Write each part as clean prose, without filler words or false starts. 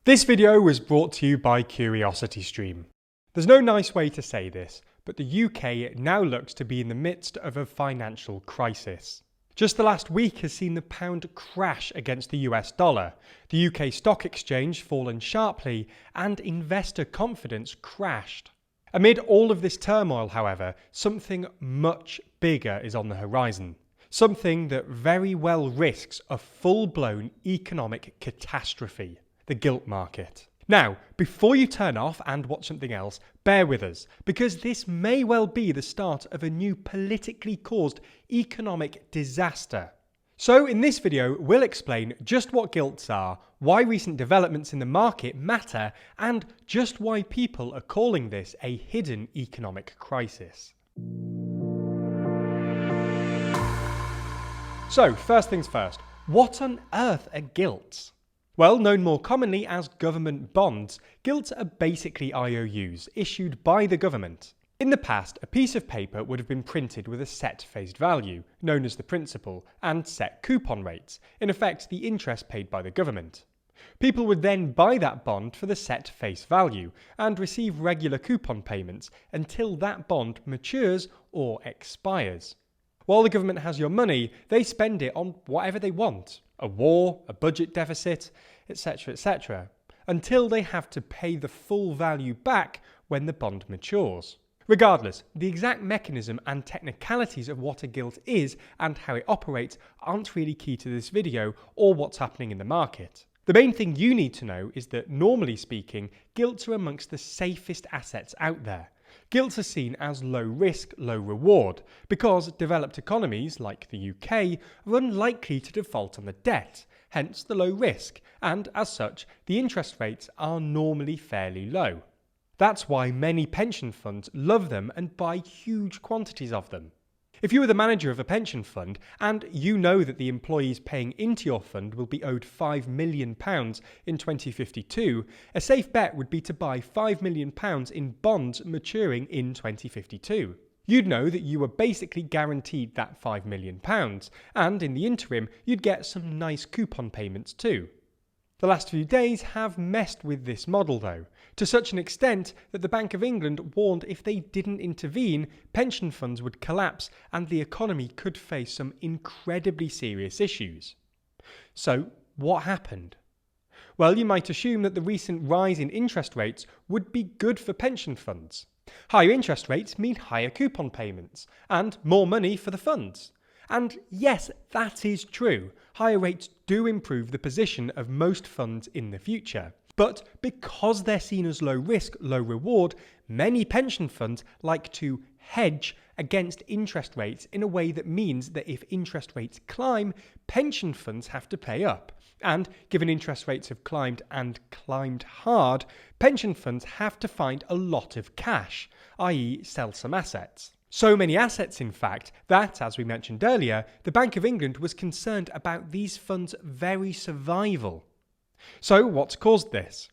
This video was brought to you by CuriosityStream. There's no nice way to say this, but the UK now looks to be in the midst of a financial crisis. Just the last week has seen the pound crash against the US dollar, the UK stock exchange fallen sharply, and investor confidence crashed. Amid all of this turmoil, however, something much bigger is on the horizon. Something that very well risks a full-blown economic catastrophe: the gilt market. Now, before you turn off and watch something else, bear with us, because this may well be the start of a new politically caused economic disaster. So in this video, we'll explain just what gilts are, why recent developments in the market matter, and just why people are calling this a hidden economic crisis. So, first things first, what on earth are gilts? Well, known more commonly as government bonds, gilts are basically IOUs issued by the government. In the past, a piece of paper would have been printed with a set face value, known as the principal, and set coupon rates, in effect the interest paid by the government. People would then buy that bond for the set face value and receive regular coupon payments until that bond matures or expires. While the government has your money, they spend it on whatever they want: a war, a budget deficit, etc., until they have to pay the full value back when the bond matures. Regardless, the exact mechanism and technicalities of what a gilt is and how it operates aren't really key to this video or what's happening in the market. The main thing you need to know is that, normally speaking, gilts are amongst the safest assets out there. Gilts are seen as low risk, low reward, because developed economies, like the UK, are unlikely to default on the debt, hence the low risk, and as such, the interest rates are normally fairly low. That's why many pension funds love them and buy huge quantities of them. If you are the manager of a pension fund and you know that the employees paying into your fund will be owed £5 million in 2052, a safe bet would be to buy £5 million in bonds maturing in 2052. You'd know that you were basically guaranteed that £5 million, and in the interim, you'd get some nice coupon payments too. The last few days have messed with this model though, to such an extent that the Bank of England warned if they didn't intervene, pension funds would collapse and the economy could face some incredibly serious issues. So, what happened? Well, you might assume that the recent rise in interest rates would be good for pension funds. Higher interest rates mean higher coupon payments and more money for the funds. And yes, that is true. Higher rates do improve the position of most funds in the future. But because they're seen as low risk, low reward, many pension funds like to hedge against interest rates in a way that means that if interest rates climb, pension funds have to pay up. And given interest rates have climbed and climbed hard, pension funds have to find a lot of cash, i.e. sell some assets. So many assets, in fact, that, as we mentioned earlier, the Bank of England was concerned about these funds' very survival. So what's caused this?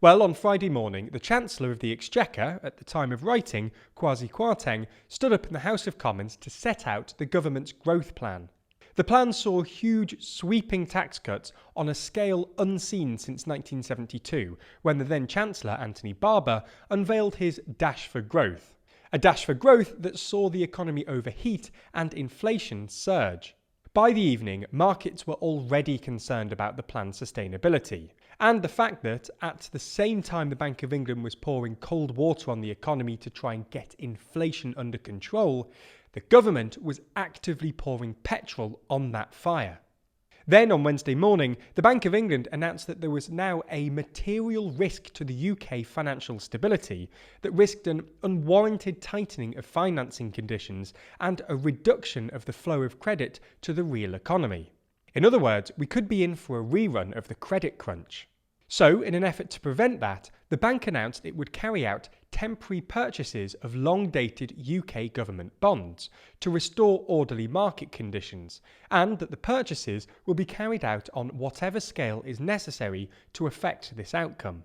Well, on Friday morning, the Chancellor of the Exchequer, at the time of writing, Kwasi Kwarteng, stood up in the House of Commons to set out the government's growth plan. The plan saw huge, sweeping tax cuts on a scale unseen since 1972, when the then Chancellor, Anthony Barber, unveiled his Dash for Growth. A dash for growth that saw the economy overheat and inflation surge. By the evening, markets were already concerned about the plan's sustainability, and the fact that, at the same time the Bank of England was pouring cold water on the economy to try and get inflation under control, the government was actively pouring petrol on that fire. Then, on Wednesday morning, the Bank of England announced that there was now a material risk to the UK financial stability that risked an unwarranted tightening of financing conditions and a reduction of the flow of credit to the real economy. In other words, we could be in for a rerun of the credit crunch. So, in an effort to prevent that, the bank announced it would carry out temporary purchases of long-dated UK government bonds to restore orderly market conditions, and that the purchases will be carried out on whatever scale is necessary to effect this outcome.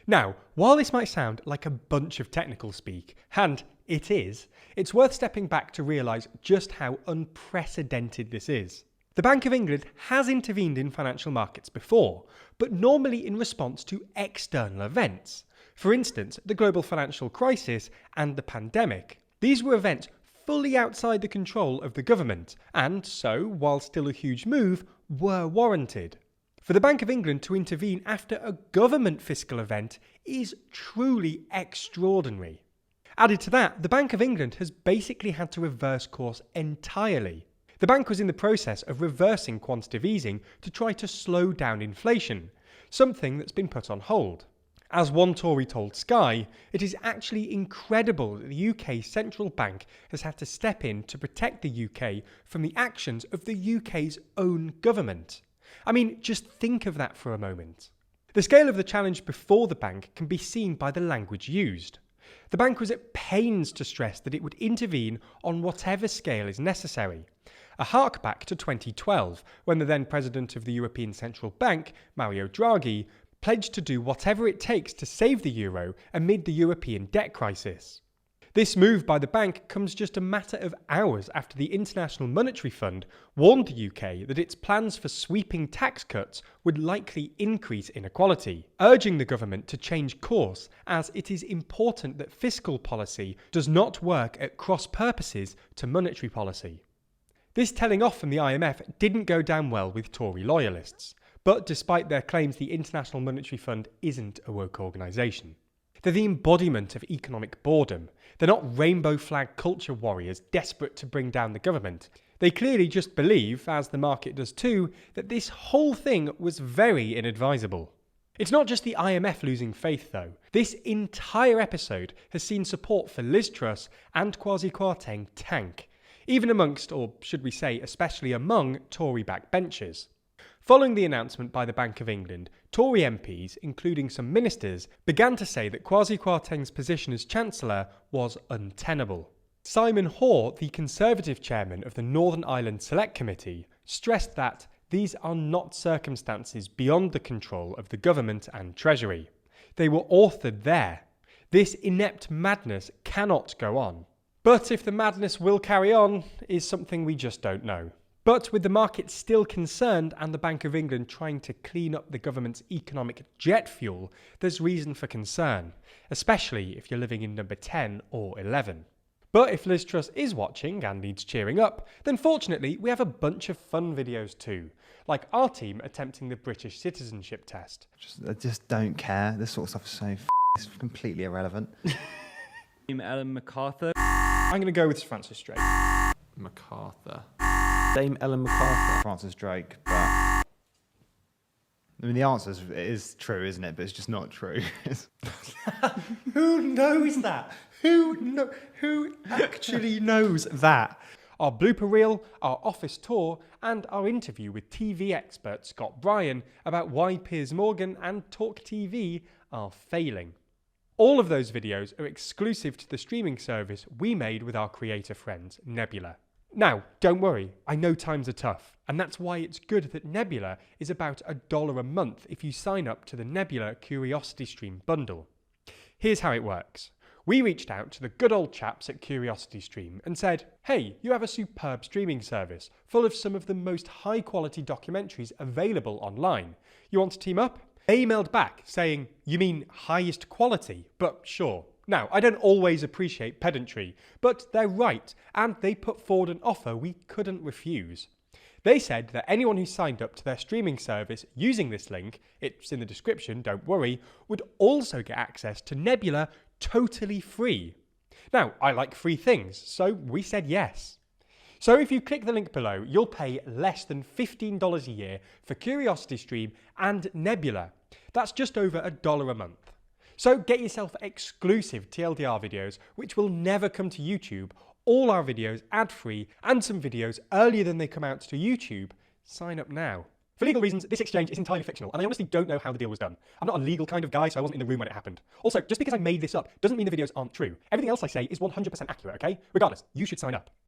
Now, while this might sound like a bunch of technical speak, and it is, it's worth stepping back to realise just how unprecedented this is. The Bank of England has intervened in financial markets before, but normally in response to external events. For instance, the global financial crisis and the pandemic. These were events fully outside the control of the government, and so, while still a huge move, were warranted. For the Bank of England to intervene after a government fiscal event is truly extraordinary. Added to that, the Bank of England has basically had to reverse course entirely. The bank was in the process of reversing quantitative easing to try to slow down inflation, something that's been put on hold. As one Tory told Sky, it is actually incredible that the UK's central bank has had to step in to protect the UK from the actions of the UK's own government. I mean, just think of that for a moment. The scale of the challenge before the bank can be seen by the language used. The bank was at pains to stress that it would intervene on whatever scale is necessary. A hark back to 2012, when the then president of the European Central Bank, Mario Draghi, pledged to do whatever it takes to save the euro amid the European debt crisis. This move by the bank comes just a matter of hours after the International Monetary Fund warned the UK that its plans for sweeping tax cuts would likely increase inequality, urging the government to change course as it is important that fiscal policy does not work at cross purposes to monetary policy. This telling off from the IMF didn't go down well with Tory loyalists, but despite their claims the International Monetary Fund isn't a woke organisation. They're the embodiment of economic boredom. They're not rainbow flag culture warriors desperate to bring down the government. They clearly just believe, as the market does too, that this whole thing was very inadvisable. It's not just the IMF losing faith though. This entire episode has seen support for Liz Truss and Kwasi Kwarteng tank, even amongst, or should we say especially among, Tory backbenchers. Following the announcement by the Bank of England, Tory MPs, including some ministers, began to say that Kwasi Kwarteng's position as Chancellor was untenable. Simon Hoare, the Conservative chairman of the Northern Ireland Select Committee, stressed that these are not circumstances beyond the control of the government and Treasury. They were authored there. This inept madness cannot go on. But if the madness will carry on is something we just don't know. But with the market still concerned and the Bank of England trying to clean up the government's economic jet fuel, there's reason for concern, especially if you're living in number 10 or 11. But if Liz Truss is watching and needs cheering up, then fortunately we have a bunch of fun videos too, like our team attempting the British citizenship test. I just don't care. This sort of stuff is so it's completely irrelevant. Dame Ellen MacArthur. I'm going to go with Francis Drake. MacArthur. Dame Ellen MacArthur. Francis Drake, but I mean the answer is true, isn't it? But it's just not true. Who knows that? Who actually knows that? Our blooper reel, our office tour, and our interview with TV expert Scott Bryan about why Piers Morgan and Talk TV are failing. All of those videos are exclusive to the streaming service we made with our creator friends, Nebula. Now, don't worry, I know times are tough, and that's why it's good that Nebula is about $1 a month if you sign up to the Nebula Curiosity Stream bundle. Here's how it works. We reached out to the good old chaps at Curiosity Stream and said, hey, you have a superb streaming service full of some of the most high quality documentaries available online. You want to team up? They emailed back saying, you mean highest quality? But sure. Now, I don't always appreciate pedantry, but they're right, and they put forward an offer we couldn't refuse. They said that anyone who signed up to their streaming service using this link, it's in the description, don't worry, would also get access to Nebula totally free. Now, I like free things, so we said yes. So if you click the link below, you'll pay less than $15 a year for Curiosity Stream and Nebula. That's just over $1 a month. So get yourself exclusive TLDR videos, which will never come to YouTube, all our videos ad-free, and some videos earlier than they come out to YouTube. Sign up now. For legal reasons, this exchange is entirely fictional, and I honestly don't know how the deal was done. I'm not a legal kind of guy, so I wasn't in the room when it happened. Also, just because I made this up doesn't mean the videos aren't true. Everything else I say is 100% accurate, okay? Regardless, you should sign up.